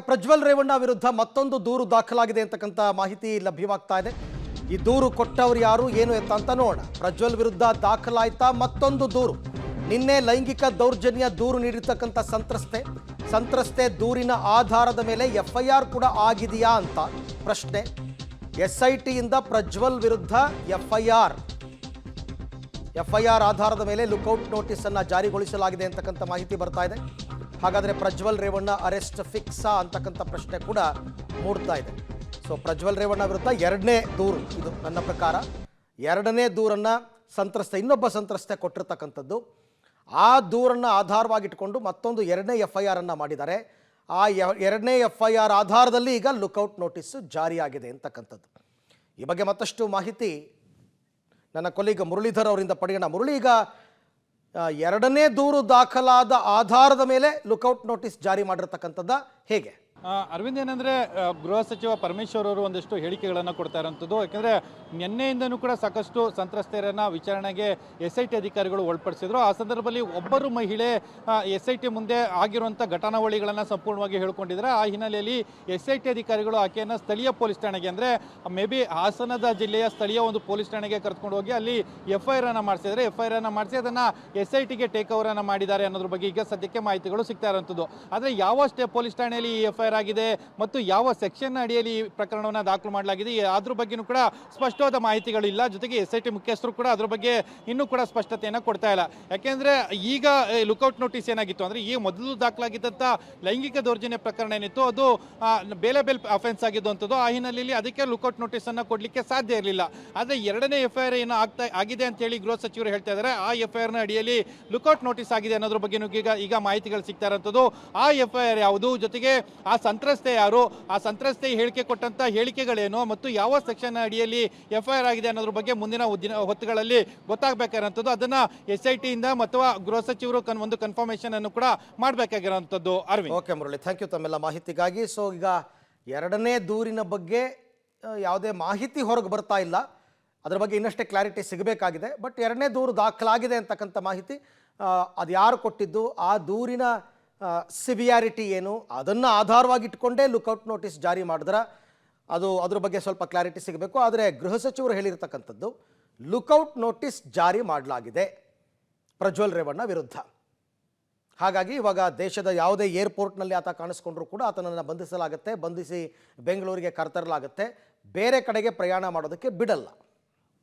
ಪ್ರಜ್ವಲ್ ರೇವಣ್ಣ ವಿರುದ್ಧ ಮತ್ತೊಂದು ದೂರು ದಾಖಲಾಗಿದೆ ಅಂತಕ್ಕಂಥ ಮಾಹಿತಿ ಲಭ್ಯವಾಗ್ತಾ ಇದೆ. ಈ ದೂರು ಕೊಟ್ಟವರು ಯಾರು ಏನು ಅಂತ ನೋಡೋಣ. ಪ್ರಜ್ವಲ್ ವಿರುದ್ಧ ದಾಖಲಾಯ್ತಾ ಮತ್ತೊಂದು ದೂರು. ನಿನ್ನೆ ಲೈಂಗಿಕ ದೌರ್ಜನ್ಯ ದೂರು ನೀಡಿರ್ತಕ್ಕಂಥ ಸಂತ್ರಸ್ತೆ ದೂರಿನ ಆಧಾರದ ಮೇಲೆ FIR ಕೂಡ ಆಗಿದೆಯಾ ಅಂತ ಪ್ರಶ್ನೆ. SIT ಇಂದ ಪ್ರಜ್ವಲ್ ವಿರುದ್ಧ FIR ಆಧಾರದ ಮೇಲೆ ಲುಕೌಟ್ ನೋಟಿಸ್ ಅನ್ನು ಜಾರಿಗೊಳಿಸಲಾಗಿದೆ ಅಂತಕ್ಕಂಥ ಮಾಹಿತಿ ಬರ್ತಾ ಇದೆ. ಹಾಗಾದರೆ ಪ್ರಜ್ವಲ್ ರೇವಣ್ಣ ಅರೆಸ್ಟ್ ಫಿಕ್ಸಾ ಅಂತಕ್ಕಂಥ ಪ್ರಶ್ನೆ ಕೂಡ ಮೂಡ್ತಾ ಇದೆ. ಸೊ ಪ್ರಜ್ವಲ್ ರೇವಣ್ಣ ವಿರುದ್ಧ ಎರಡನೇ ದೂರು ಇದು. ನನ್ನ ಪ್ರಕಾರ ಎರಡನೇ ದೂರನ್ನು ಇನ್ನೊಬ್ಬ ಸಂತ್ರಸ್ತೆ ಕೊಟ್ಟಿರ್ತಕ್ಕಂಥದ್ದು. ಆ ದೂರನ್ನು ಆಧಾರವಾಗಿಟ್ಕೊಂಡು ಮತ್ತೊಂದು ಎರಡನೇ FIR ಅನ್ನು ಮಾಡಿದ್ದಾರೆ. ಆ ಎರಡನೇ FIR ಆಧಾರದಲ್ಲಿ ಈಗ ಲುಕೌಟ್ ನೋಟಿಸ್ ಜಾರಿಯಾಗಿದೆ ಅಂತಕ್ಕಂಥದ್ದು. ಈ ಬಗ್ಗೆ ಮತ್ತಷ್ಟು ಮಾಹಿತಿ ನನ್ನ ಕೊಲೀಗ ಮುರಳೀಧರ್ ಅವರಿಂದ ಪಡೆಯೋಣ. ಮುರಳಿ, ಈಗ ಎರಡನೇ ದೂರು ದಾಖಲಾದ ಆಧಾರದ ಮೇಲೆ ಲುಕೌಟ್ ನೋಟಿಸ್ ಜಾರಿ ಮಾಡಿರ್ತಕ್ಕಂಥದ್ದು ಹೇಗೆ? ಅರವಿಂದ್, ಏನಂದರೆ ಗೃಹ ಸಚಿವ ಪರಮೇಶ್ವರ್ ಅವರು ಒಂದಷ್ಟು ಹೇಳಿಕೆಗಳನ್ನು ಕೊಡ್ತಾ ಇರೋಂಥದ್ದು. ಯಾಕೆಂದರೆ ನಿನ್ನೆಯಿಂದನೂ ಕೂಡ ಸಾಕಷ್ಟು ಸಂತ್ರಸ್ತೆಯರನ್ನು ವಿಚಾರಣೆಗೆ SIT ಅಧಿಕಾರಿಗಳು ಒಳಪಡಿಸಿದ್ರು. ಆ ಸಂದರ್ಭದಲ್ಲಿ ಒಬ್ಬರು ಮಹಿಳೆ SIT ಮುಂದೆ ಆಗಿರುವಂಥ ಘಟನಾವಳಿಗಳನ್ನು ಸಂಪೂರ್ಣವಾಗಿ ಹೇಳ್ಕೊಂಡಿದ್ದಾರೆ. ಆ ಹಿನ್ನೆಲೆಯಲ್ಲಿ SIT ಅಧಿಕಾರಿಗಳು ಆಕೆಯನ್ನು ಸ್ಥಳೀಯ ಪೊಲೀಸ್ ಠಾಣೆಗೆ, ಅಂದರೆ ಮೇ ಬಿ ಹಾಸನದ ಜಿಲ್ಲೆಯ ಸ್ಥಳೀಯ ಒಂದು ಪೊಲೀಸ್ ಠಾಣೆಗೆ ಕರ್ಕೊಂಡು ಹೋಗಿ ಅಲ್ಲಿ FIR ಅನ್ನು ಮಾಡಿಸಿದ್ದಾರೆ. FIR ಅನ್ನು ಮಾಡಿಸಿ ಅದನ್ನು SITಗೆ ಟೇಕ್ ಓವರ್ ಅನ್ನು ಮಾಡಿದ್ದಾರೆ ಅನ್ನೋದ್ರ ಬಗ್ಗೆ ಈಗ ಸದ್ಯಕ್ಕೆ ಮಾಹಿತಿಗಳು ಸಿಗ್ತಾ ಇರೋಂಥದ್ದು. ಆದರೆ ಯಾವ ಪೊಲೀಸ್ ಠಾಣೆಯಲ್ಲಿ ಈ FIR ಆಗಿದೆ ಮತ್ತು ಯಾವ ಸೆಕ್ಷನ್ ಅಡಿಯಲ್ಲಿ ಈ ಪ್ರಕರಣವನ್ನು ದಾಖಲು ಮಾಡಲಾಗಿದೆ ಅದ್ರ ಬಗ್ಗೆನೂ ಕೂಡ ಸ್ಪಷ್ಟವಾದ ಮಾಹಿತಿಗಳಿಲ್ಲ. ಜೊತೆಗೆ SIT ಮುಖ್ಯಸ್ಥರು ಕೂಡ ಅದ್ರ ಬಗ್ಗೆ ಇನ್ನೂ ಕೂಡ ಸ್ಪಷ್ಟತೆಯನ್ನು ಕೊಡ್ತಾ ಇಲ್ಲ. ಯಾಕೆಂದ್ರೆ ಈಗ ಲುಕೌಟ್ ನೋಟಿಸ್ ಏನಾಗಿತ್ತು ಅಂದ್ರೆ, ಈ ಮೊದಲು ದಾಖಲಾಗಿದ್ದಂಥ ಲೈಂಗಿಕ ದೌರ್ಜನ್ಯ ಪ್ರಕರಣ ಏನಿತ್ತು ಅದು ಬೇಲೆಬೆಲ್ ಅಫೆನ್ಸ್ ಆಗಿದ್ದಂಥದ್ದು. ಆ ಹಿನ್ನೆಲೆಯಲ್ಲಿ ಅದಕ್ಕೆ ಲುಕೌಟ್ ನೋಟಿಸ್ ಅನ್ನು ಕೊಡ್ಲಿಕ್ಕೆ ಸಾಧ್ಯ ಇರಲಿಲ್ಲ. ಆದರೆ ಎರಡನೇ FIR ಏನು ಆಗಿದೆ ಅಂತ ಹೇಳಿ ಗೃಹ ಸಚಿವರು ಹೇಳ್ತಾ ಇದ್ದಾರೆ. ಆ FIR ನ ಅಡಿಯಲ್ಲಿ ಲುಕೌಟ್ ನೋಟಿಸ್ ಆಗಿದೆ ಅನ್ನೋದ್ರ ಬಗ್ಗೆ ಈಗ ಮಾಹಿತಿಗಳು ಸಿಗ್ತಾ ಇರೋಂಥದ್ದು. ಆ FIR ಯಾವುದು, ಜೊತೆಗೆ ಆ ಸಂತ್ರಸ್ತೆ ಯಾರು, ಆ ಸಂತ್ರಸ್ತೆ ಹೇಳಿಕೆ ಕೊಟ್ಟಂತ ಹೇಳಿಕೆಗಳೇನು ಮತ್ತು ಯಾವ ಸೆಕ್ಷನ್ ಅಡಿಯಲ್ಲಿ FIR ಆಗಿದೆ ಅನ್ನೋದ್ರ ಬಗ್ಗೆ ಮುಂದಿನ ಹೊತ್ತುಗಳಲ್ಲಿ ಗೊತ್ತಾಗಬೇಕಾಗಿರುವಂಥದ್ದು. ಅದನ್ನ SIT ಇಂದ ಮತ್ತು ಗೃಹ ಸಚಿವರು ಒಂದು ಕನ್ಫರ್ಮೇಶನ್ ಅನ್ನು ಕೂಡ ಮಾಡಬೇಕಾಗಿರುವಂಥದ್ದು. Aravind, okay Murali, thank you ತಮ್ಮೆಲ್ಲ ಮಾಹಿತಿಗಾಗಿ. ಸೊ ಈಗ ಎರಡನೇ ದೂರಿನ ಬಗ್ಗೆ ಯಾವುದೇ ಮಾಹಿತಿ ಹೊರಗೆ ಬರ್ತಾ ಇಲ್ಲ. ಅದರ ಬಗ್ಗೆ ಇನ್ನಷ್ಟೇ ಕ್ಲಾರಿಟಿ ಸಿಗಬೇಕಾಗಿದೆ. ಬಟ್ ಎರಡನೇ ದೂರು ದಾಖಲಾಗಿದೆ ಅಂತಕ್ಕಂಥ ಮಾಹಿತಿ, ಅದು ಯಾರು ಕೊಟ್ಟಿದ್ದು, ಆ ದೂರಿನ ಸಿವಿಯಾರಿಟಿ ಏನು, ಅದನ್ನು ಆಧಾರವಾಗಿಟ್ಕೊಂಡೇ ಲುಕೌಟ್ ನೋಟಿಸ್ ಜಾರಿ ಮಾಡಿದ್ರೆ ಅದ್ರ ಬಗ್ಗೆ ಸ್ವಲ್ಪ ಕ್ಲಾರಿಟಿ ಸಿಗಬೇಕು. ಆದರೆ ಗೃಹ ಸಚಿವರು ಹೇಳಿರ್ತಕ್ಕಂಥದ್ದು ಲುಕೌಟ್ ನೋಟಿಸ್ ಜಾರಿ ಮಾಡಲಾಗಿದೆ ಪ್ರಜ್ವಲ್ ರೇವಣ್ಣ ವಿರುದ್ಧ. ಹಾಗಾಗಿ ಇವಾಗ ದೇಶದ ಯಾವುದೇ ಏರ್ಪೋರ್ಟ್ನಲ್ಲಿ ಆತ ಕಾಣಿಸ್ಕೊಂಡ್ರೂ ಕೂಡ ಆತನನ್ನು ಬಂಧಿಸಲಾಗುತ್ತೆ, ಬಂಧಿಸಿ ಬೆಂಗಳೂರಿಗೆ ಕರೆತರಲಾಗುತ್ತೆ, ಬೇರೆ ಕಡೆಗೆ ಪ್ರಯಾಣ ಮಾಡೋದಕ್ಕೆ ಬಿಡಲ್ಲ.